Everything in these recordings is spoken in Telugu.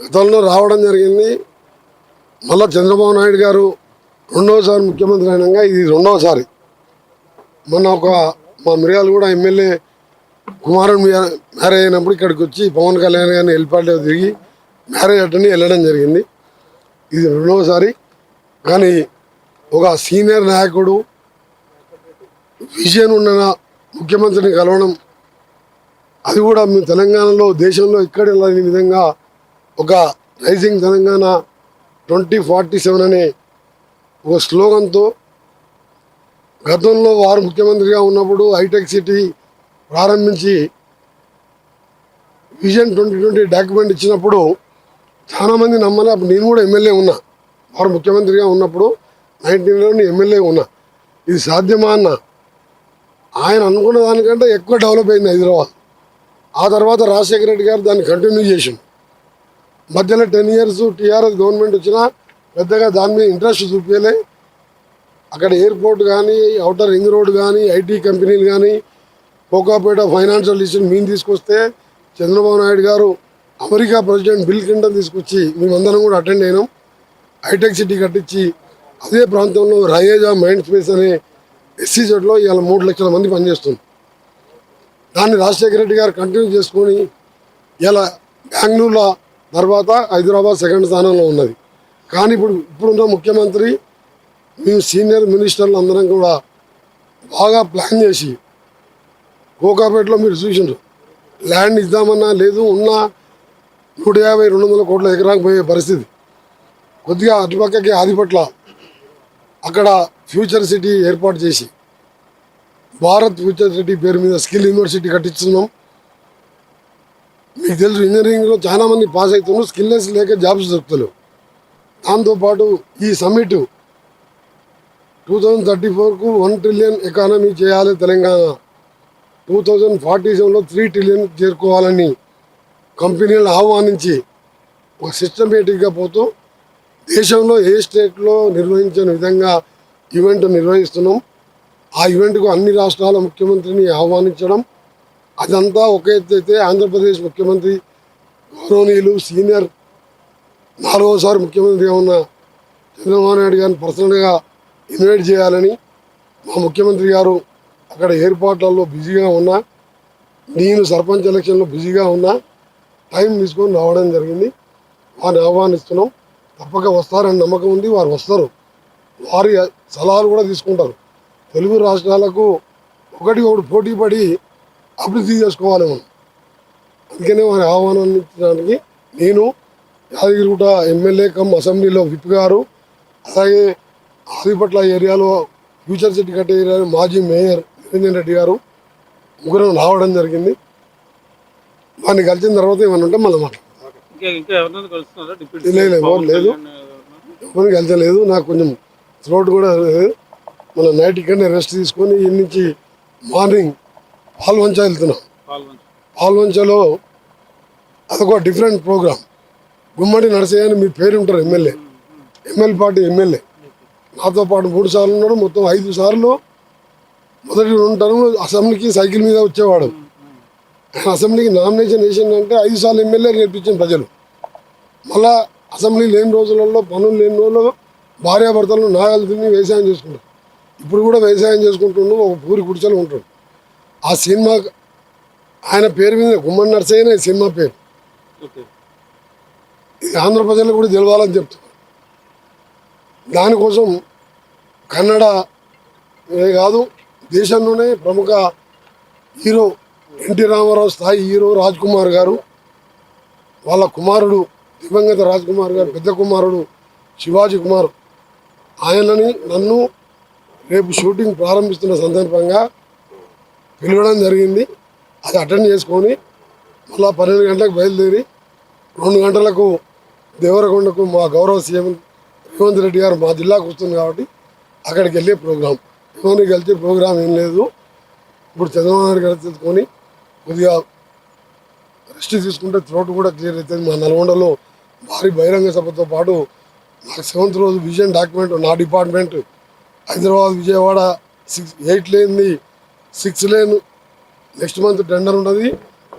గతంలో రావడం జరిగింది. మళ్ళా చంద్రబాబు నాయుడు గారు రెండవసారి ముఖ్యమంత్రి అయినాక ఇది రెండవసారి. మొన్న మా మిర్యాలు కూడా ఎమ్మెల్యే కుమారుడు మ్యారేజ్ అయినప్పుడు ఇక్కడికి వచ్చి పవన్ కళ్యాణ్ గారిని హెలిప్యాడ్లో తిరిగి మ్యారేజ్ అటెండ్ వెళ్ళడం జరిగింది. ఇది రెండవసారి. కానీ ఒక సీనియర్ నాయకుడు విజన్ ఉన్న ముఖ్యమంత్రిని కలవడం, అది కూడా మీ తెలంగాణలో దేశంలో ఇక్కడ లేని విధంగా ఒక రైజింగ్ తెలంగాణ 2047 అనే ఒక స్లోగన్తో గతంలో వారు ముఖ్యమంత్రిగా ఉన్నప్పుడు హైటెక్ సిటీ ప్రారంభించి విజన్ 2020 డాక్యుమెంట్ ఇచ్చినప్పుడు చాలామంది నమ్మలే. అప్పుడు నేను కూడా ఎమ్మెల్యే ఉన్నా, వారు ముఖ్యమంత్రిగా ఉన్నప్పుడు 19లో ఎమ్మెల్యే ఉన్నా. ఇది సాధ్యమా అన్న, ఆయన అనుకున్న దానికంటే ఎక్కువ డెవలప్ అయింది హైదరాబాద్. ఆ తర్వాత రాజశేఖర రెడ్డి గారు దాన్ని కంటిన్యూ చేసిండు. మధ్యలో 10 years టీఆర్ఎస్ గవర్నమెంట్ వచ్చినా పెద్దగా దాని మీద ఇంట్రెస్ట్ చూపించలే. అక్కడ ఎయిర్పోర్ట్ కానీ, అవుటర్ రింగ్ రోడ్ కానీ, ఐటీ కంపెనీలు కానీ, కోకాపేట ఫైనాన్షియల్ ఇష్యూ మేము తీసుకొస్తే చంద్రబాబు నాయుడు గారు అమెరికా ప్రెసిడెంట్ బిల్ క్లింటన్ తీసుకొచ్చి మేమందరం కూడా అటెండ్ అయినాం. హైటెక్ సిటీ కట్టించి అదే ప్రాంతంలో రయేజా మైండ్ స్పేస్ అనే SEZలో ఇవాళ 3 లక్షల మంది పనిచేస్తుంది. దాన్ని రాజశేఖర రెడ్డి గారు కంటిన్యూ చేసుకొని ఇలా బెంగళూరులో తర్వాత హైదరాబాద్ సెకండ్ స్థానంలో ఉన్నది. కానీ ఇప్పుడున్న ముఖ్యమంత్రి మేము సీనియర్ మినిస్టర్లు అందరం కూడా బాగా ప్లాన్ చేసి కోకాపేటలో మీరు చూసిండ్రు, ల్యాండ్ ఇద్దామన్నా లేదు, ఉన్న 150-200 కోట్ల ఎకరానికి పోయే పరిస్థితి. కొద్దిగా అటుపక్కకి ఆదిపట్ల అక్కడ ఫ్యూచర్ సిటీ ఏర్పాటు చేసి భారత్ ఫ్యూచర్ సిటీ పేరు మీద స్కిల్ యూనివర్సిటీ కట్టిస్తున్నాం. మీకు తెలుసు ఇంజనీరింగ్లో చాలామంది పాస్ అవుతున్నారు, స్కిల్లెస్ లేక జాబ్స్ దొరుకుతలేవు. దాంతోపాటు ఈ సమ్మిట్ 2034కు 1 trillion ఎకానమీ చేయాలి తెలంగాణ, 2047లో 3 trillion చేరుకోవాలని కంపెనీలను ఆహ్వానించి ఒక సిస్టమేటిక్గా పోతూ దేశంలో ఏ స్టేట్లో నిర్వహించిన విధంగా ఈవెంట్ నిర్వహిస్తున్నాం. ఆ ఈవెంట్కు అన్ని రాష్ట్రాల ముఖ్యమంత్రిని ఆహ్వానించడం, అదంతా ఒక ఎత్తు అయితే ఆంధ్రప్రదేశ్ ముఖ్యమంత్రి గౌరవనీయులు సీనియర్ 4వసారి ముఖ్యమంత్రిగా ఉన్న చంద్రబాబు నాయుడు గారిని పర్సనల్గా ఇన్వైట్ చేయాలని మా ముఖ్యమంత్రి గారు అక్కడ ఏర్పాట్లలో బిజీగా ఉన్నా, నేను సర్పంచ్ ఎలక్షన్లో బిజీగా ఉన్నా, టైం తీసుకొని రావడం జరిగింది. వారిని ఆహ్వానిస్తున్నాం. తప్పక వస్తారని నమ్మకం ఉంది. వారు వస్తారు, వారి సలహాలు కూడా తీసుకుంటారు. తెలుగు రాష్ట్రాలకు ఒకటి పోటీ పడి అభివృద్ధి చేసుకోవాలి మనం. అందుకనే వారి ఆహ్వానించడానికి నేను యాదగిరిగుట్ట ఎమ్మెల్యే కమ్ అసెంబ్లీలో విప్ గారు, అలాగే ఆదిపట్ల ఏరియాలో ఫ్యూచర్ సిటీ కట్టే ఏరియాలో మాజీ మేయర్ నిరంజన్ రెడ్డి గారు ముగ్గురం రావడం జరిగింది. వారిని కలిసిన తర్వాత ఏమన్నా ఉంటే మళ్ళీ లేదు, ఎవరిని కలిసలేదు. నాకు కొంచెం థ్రోట్ కూడా లేదు. మన నైట్ ఇక్కడనే రెస్ట్ తీసుకొని ఇన్ని నుంచి మార్నింగ్ పాల్వంచ వెళ్తున్నాం. పాల్వంచలో అదొక డిఫరెంట్ ప్రోగ్రామ్. గుమ్మడి నరసయ్య అని మీ పేరు ఉంటారు, ఎమ్మెల్యే పార్టీ ఎమ్మెల్యే. నాతో పాటు 3 సార్లు ఉన్నాడు. మొత్తం 5 సార్లు మొదటి 2 టర్మ్ అసెంబ్లీకి సైకిల్ మీద వచ్చేవాడు. అసెంబ్లీకి నామినేషన్ వేసిందంటే 5 సార్లు ఎమ్మెల్యే గెలిపించిన ప్రజలు. మళ్ళా అసెంబ్లీ లేని రోజులలో, పనులు లేని రోజుల్లో భార్యాభర్తలను నాగలు తిని వ్యవసాయం చేసుకుంటారు. ఇప్పుడు కూడా వ్యవసాయం చేసుకుంటుండు, ఒక పూరి గుడిసెలు ఉంటాడు. ఆ సినిమా ఆయన పేరు మీద గుమ్మడి నరసయ్యనే సినిమా పేరు. ఇది ఆంధ్ర ప్రజలకు కూడా తెలవాలని చెప్తున్నారు. దానికోసం కన్నడ కాదు, దేశంలోనే ప్రముఖ హీరో ఎన్టీ రామారావు స్థాయి హీరో రాజ్ కుమార్ గారు, వాళ్ళ కుమారుడు దివంగత రాజ్ కుమార్ గారు పెద్ద కుమారుడు శివాజీ కుమార్, ఆయనని నన్ను రేపు షూటింగ్ ప్రారంభిస్తున్న సందర్భంగా పిలవడం జరిగింది. అది అటెండ్ చేసుకొని మళ్ళీ 12 గంటలకు బయలుదేరి 2 గంటలకు దేవరకొండకు మా గౌరవ సీఎం రేవంత్ రెడ్డి గారు మా జిల్లాకు వస్తుంది కాబట్టి అక్కడికి వెళ్ళే ప్రోగ్రాం. ఎవరికి వెళ్తే ప్రోగ్రాం ఏం లేదు. ఇప్పుడు చంద్రబాబు నాయుడు గారు తెలుసుకొని కొద్దిగా రెస్ట్ తీసుకుంటే థ్రోట్ కూడా క్లియర్ అవుతుంది. మా నల్గొండలో భారీ బహిరంగ సభతో పాటు నాకు 7th రోజు విజన్ డాక్యుమెంట్ నా department Hyderabad Vijayawada 8 లేన్ది 6 lane next month tender ఉంటుంది.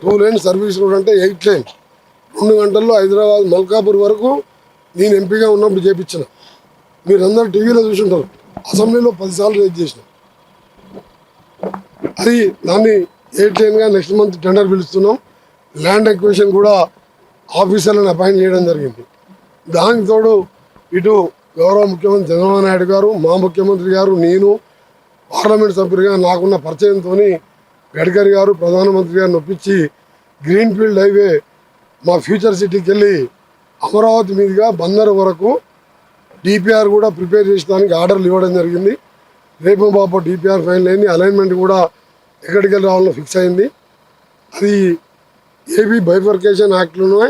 2 లేన్ సర్వీస్ రోడ్ అంటే 8 లేన్ 2 గంటల్లో హైదరాబాద్ మల్కాపూర్ వరకు నేను ఎంపీగా ఉన్నప్పుడు చేపించిన. మీరందరూ టీవీలో చూసుంటారు. అసెంబ్లీలో 10 సార్లు రేజ్ చేసిన. అది దాన్ని 8 లైన్గా నెక్స్ట్ మంత్ టెండర్ పిలుస్తున్నాం. ల్యాండ్ ఎక్విజిషన్ కూడా ఆఫీసర్లను అపాయింట్ చేయడం జరిగింది. దానికి తోడు ఇటు గౌరవ ముఖ్యమంత్రి చంద్రబాబు నాయుడు గారు, మా ముఖ్యమంత్రి గారు, నేను పార్లమెంట్ సభ్యుడిగా నాకున్న పరిచయంతో గడ్కరీ గారు ప్రధానమంత్రి గారిని ఒప్పించి గ్రీన్ ఫీల్డ్ హైవే మా ఫ్యూచర్ సిటీకి వెళ్ళి అమరావతి మీదుగా బందర్ వరకు డిపిఆర్ కూడా ప్రిపేర్ చేసడానికి ఆర్డర్లు ఇవ్వడం జరిగింది. రేపు బాబు డిపిఆర్ ఫైనల్ అయింది. అలైన్మెంట్ కూడా ఎక్కడికి వెళ్ళి రావాలో ఫిక్స్ అయింది. అది ఏపీ బైఫర్కేషన్ యాక్ట్లోనే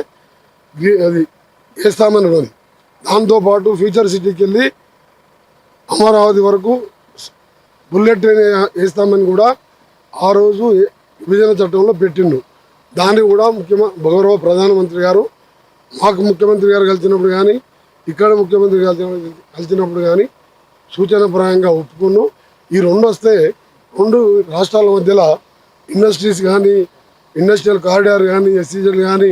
అది వేస్తామని ఉన్నది. దాంతోపాటు ఫ్యూచర్ సిటీకి వెళ్ళి అమరావతి వరకు బుల్లెట్ ట్రైన్ వేస్తామని కూడా ఆ రోజు విభజన చట్టంలో పెట్టిండు. దాన్ని కూడా గౌరవ ప్రధానమంత్రి గారు మాకు ముఖ్యమంత్రి గారు కలిసినప్పుడు కానీ ఇక్కడ ముఖ్యమంత్రి కలిసినప్పుడు కానీ సూచనప్రాయంగా ఒప్పుకున్నాం. ఈ 2 వస్తే 2 రాష్ట్రాల మధ్యలో ఇండస్ట్రీస్ కానీ ఇండస్ట్రియల్ కారిడార్ కానీ ఎస్సీజీలు కానీ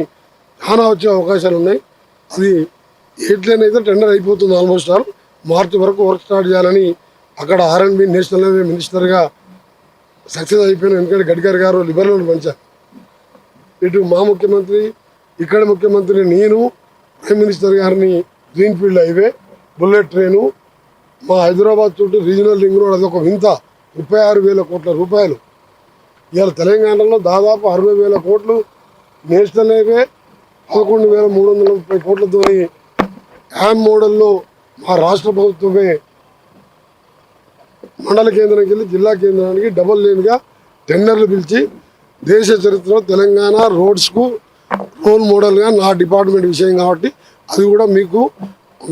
చాలా వచ్చే అవకాశాలు ఉన్నాయి. అది 8 లైన్ అయితే టెండర్ అయిపోతుంది. ఆల్మోస్ట్ ఆల్ మార్చి వరకు వర్క్ స్టార్ట్ చేయాలని అక్కడ R&B నేషనల్ హైవే మినిస్టర్గా సక్సెస్ అయిపోయిన. ఎందుకంటే గడ్కరీ గారు లిబరల్ పంచారు. ఇటు మా ముఖ్యమంత్రి ఇక్కడ ముఖ్యమంత్రి నేను ప్రైమ్ మినిస్టర్ గారిని green field highway bullet train మా హైదరాబాద్ చుట్టూ రీజనల్ రింగ్ రోడ్ అదొక వింత 36,000 కోట్ల రూపాయలు. ఇవాళ తెలంగాణలో దాదాపు 60,000 కోట్లు నేషనల్ హైవే 11,330 కోట్లతో యామ్ మోడల్లో మా రాష్ట్ర ప్రభుత్వమే మండల కేంద్రానికి వెళ్ళి జిల్లా కేంద్రానికి డబుల్ లేన్గా టెండర్లు పిలిచి దేశ చరిత్రలో తెలంగాణ రోడ్స్కు రోల్ మోడల్గా నా డిపార్ట్మెంట్ విషయం కాబట్టి అది కూడా మీకు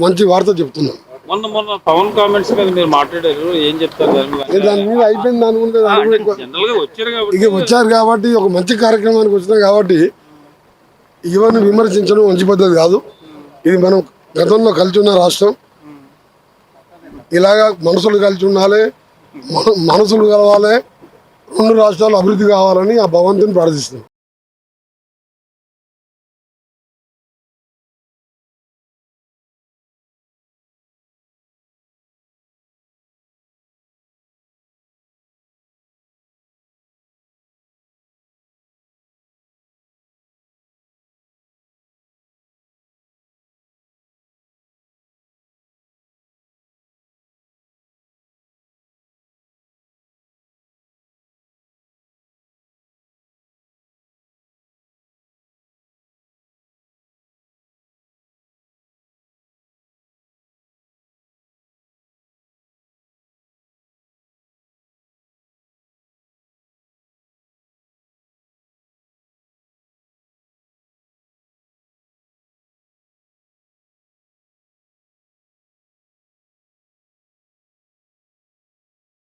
మంచి వార్త చెప్తున్నాను. మొన్న పవన్ కామెంట్స్ మీద మీరు మాట్లాడారు, ఏం చెప్తారు దాని మీద? అయిపోయింది. దాని గురించి ఇక వచ్చారు కాబట్టి ఒక మంచి కార్యక్రమానికి వచ్చినాం కాబట్టి ఇవన్నీ విమర్శించడం మంచి పద్ధతి కాదు. ఇది మనం గతంలో కలిసి ఉన్న రాష్ట్రం. ఇలాగా మనసులు కలిసి ఉండాలి, మనసులు కలవాలి, 2 రాష్ట్రాలు అభివృద్ధి కావాలని ఆ భగవంతుని ప్రార్థిస్తున్నాం.